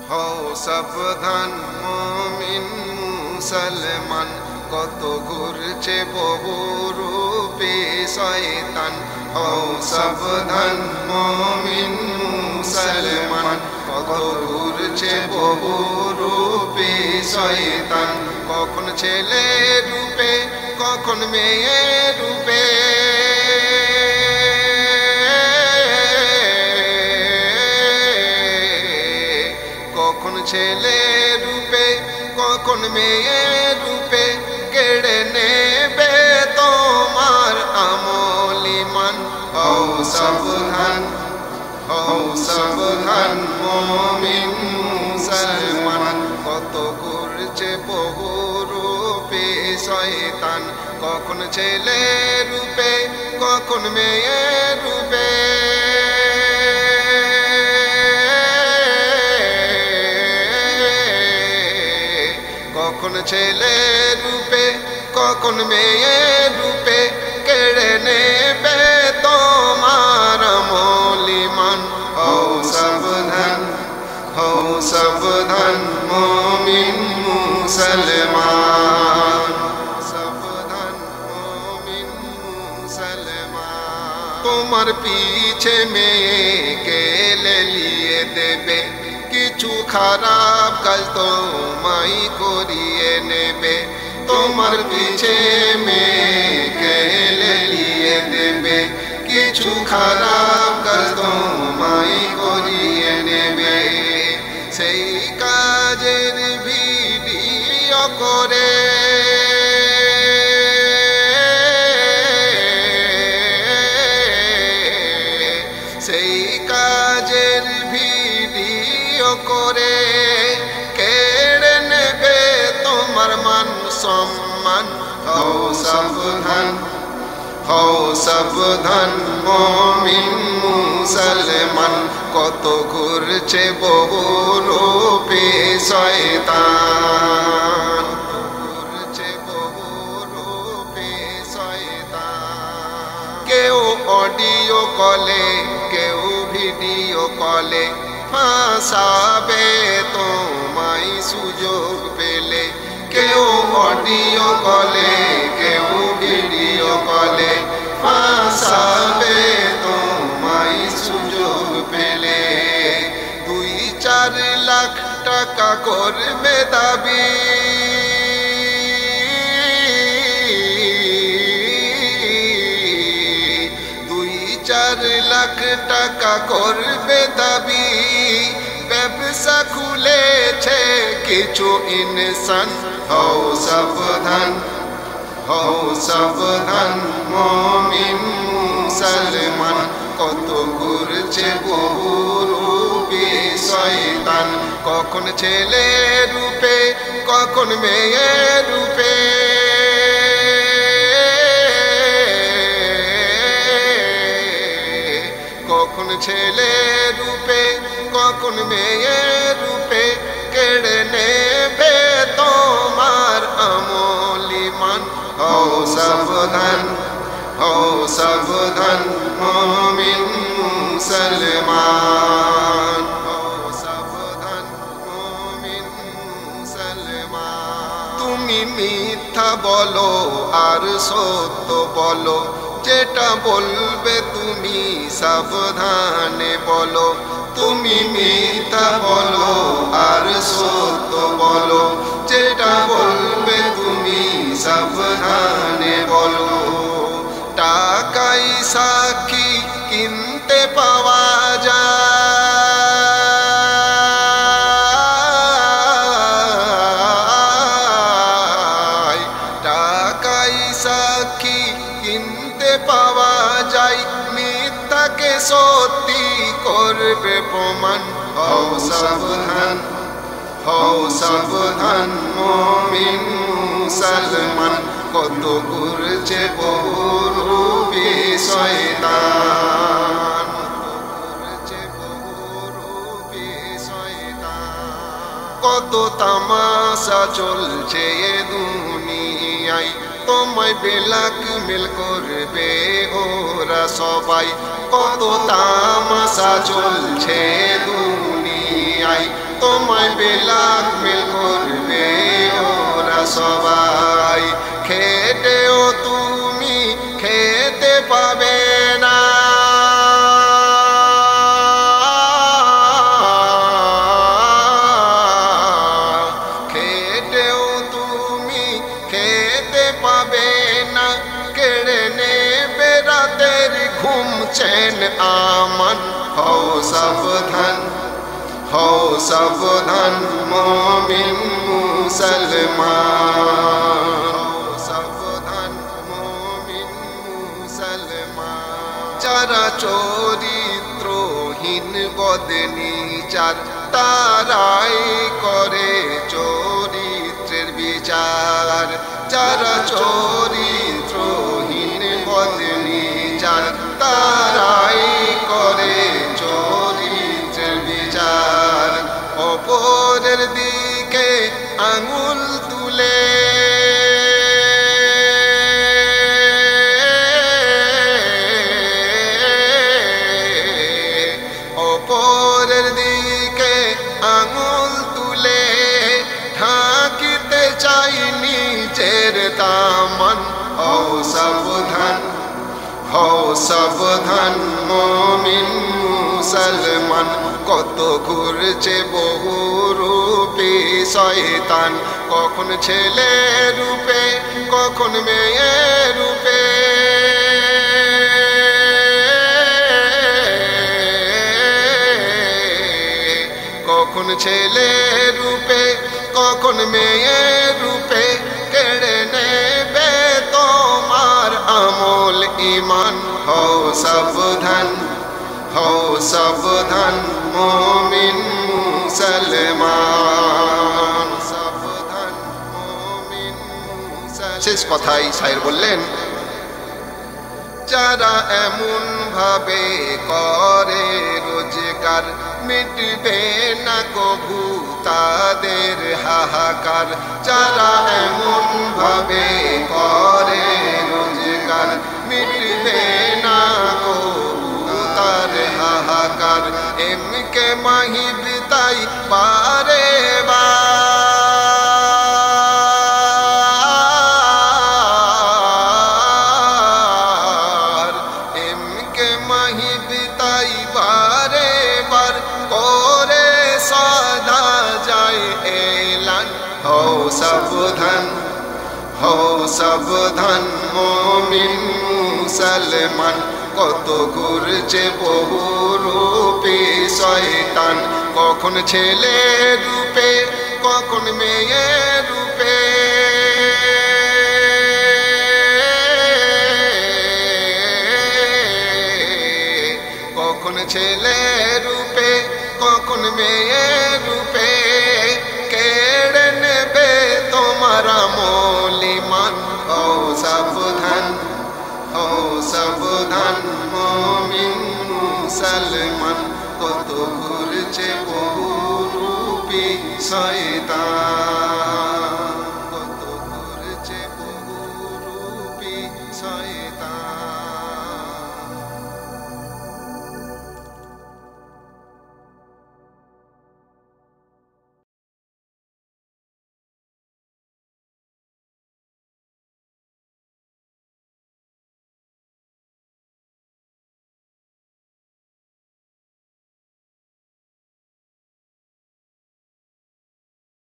হও সাবধান মুমিন মুসলমান, কত ঘুরছে বহু রূপে শয়তান। হও সাবধান মুমিন মুসলমান, কত ঘুরছে বহু রূপে শয়তান। কখন ছেলে রূপে কখন মেয়ে রূপে, কখন ছেলে রূপে কখন মেয়ে রূপে, কেড়ে নেবে তোমার আমল ঈমান। হও সাবধান, হও সাবধান মুমিন মুসলমান, কত ঘুরছে বহু রূপে শয়তান। কখন ছেলে রূপে কখন মেয়ে রূপে, কখন ছেলে রূপে কখন মেয়ে রূপে, কেড়ে নেবে তোমার আমল ঈমান। হও সাবধান, হও সাবধান মুমিন মুসলমান, সাবধান মুমিন মুসলমান। তোমার পিছে মেয়েকে লেলিয়ে দেবে, কিছু খারাপ কাজ তোমায় করিয়ে নেবে। তোমার পিছে মেয়েকে লেলিয়ে দেবে, কিছু খারাপ কাজ তোমায় করিয়ে নেবে। সেই কাজের ভিডিও করে সেই কাজের ভিডিও করে, কেড়ে নেবে তোমার মান সম্মান। হও সাবধান, হও সাবধান মুমিন মুসলমান, কত ঘুরছে বহু রূপে শয়তান, ঘুরছে বহু রূপে শয়তান। কেউ অডিও কলে কেউ ভিডিও কলে, ফাঁসাবে তোমায় সুযোগ পেলে। কেউ অডিও কলে কেউ ভিডিও কলে, ফাঁসাবে তোমায় সুযোগ পেলে। 2-4 লাখ টাকা করবে দাবি, 2-4 লাখ টাকা করবে দাবি। ব্যবসা খুলেছে কিছু ইনসান। হও সাবধান, হও সাবধান মুমিন মুসলমান, কত ঘুরছে বহু রূপে শয়তান। কখন ছেলে রূপে কখন মেয়ে রূপে, কখন ছেলে রূপে কখন মেয়ে রূপে, কেড়ে নেবে তোমার আমল ঈমান। হও সাবধান, হও সাবধান মুমিন মুসলমান, হও সাবধান মুমিন মুসলমান। তুমি মিথ্যা বলো আর সত্য বলো, যেটা বলবে তুমি সাবধানে বলো। তুমি মিথ্যা বলো আর সত্য বলো, যেটা বলবে তুমি সাবধানে বলো। টাকাই সাক্ষী কিনতে পাওয়া যায়, টাকাই সাক্ষী কিনতে পাওয়া যায়। মিথ্যাকে সত্যি করবে প্রমাণ। হও সাবধান, হও সাবধান মুমিন মুসলমান, কত ঘুরছে বহু রূপে শয়তান, ঘুরছে বহু রূপে শয়তান। কত তামাশা চলছে এ দুনিয়ায়, তোমায় ব্ল্যাকমেল করবে ওরা সবাই। কত তামাশা চলছে দুনিয়ায়, তোমায় ব্ল্যাকমেল করবে ওরা সবাই। খেটেও তুমি খেতে পাবে না, খেটেও তুমি খেতে পাবে না, কেড়ে নেবে রাতের ঘুম চেন আমান। হও সাবধান, হও সাবধান মুমিন মুসলমান, হও সাবধান মুমিন মুসলমান। যারা চরিত্রহীন বদনীচার তারাই করে চরিত্রের বিচার। যারা চরিত্রহীন বদনীচার তারাই করে চরিত্রের বিচার। অপরের দিকে আঙুল তুলে অপরের দিকে আঙুল তুলে ঢাকিতে চাই নিজের দামান। হও সাবধান, হও সাবধান মুমিন মুসলমান। কত ঘুরছে বহুরূপী শয়তান, কখন ছেলে রূপে কখন মেয়ে রূপে। কখন ছেলে রূপে কখন মেয়ে রূপে, কেড়ে নেবে তোমার আমল ঈমান। হও সাবধান, হও সাবধান মুমিন মুসলমান, সাবধান মুমিন মুসলমান। শেষ কথায় শায়ের বললেন, যারা এমন ভাবে করে রোজগার, মিটবে না কভু তাদের হাহাকার। যারা এমন ভাবে করে রোজগার, মিটবে না কভু তার হাহাকার। এমকে মাহিব তাই বারে বার, এমকে মাহিব তাই বারে বার করে সাদা যায় এলান। হও সাবধান, হও সাবধান মুমিন মুসলমান। কত ঘুরছে বহুরূপী শয়তান, কখন ছেলে রূপে কখন মেয়ে রূপে। কখন ছেলে রূপে কখন মেয়ে রূপে, কেড়ে নেবে তোমার আমল ঈমান। হও সাবধান, হও সাবধান মুমিন মুসলমান। কত ঘুরছে বহুরূপী শয়তান।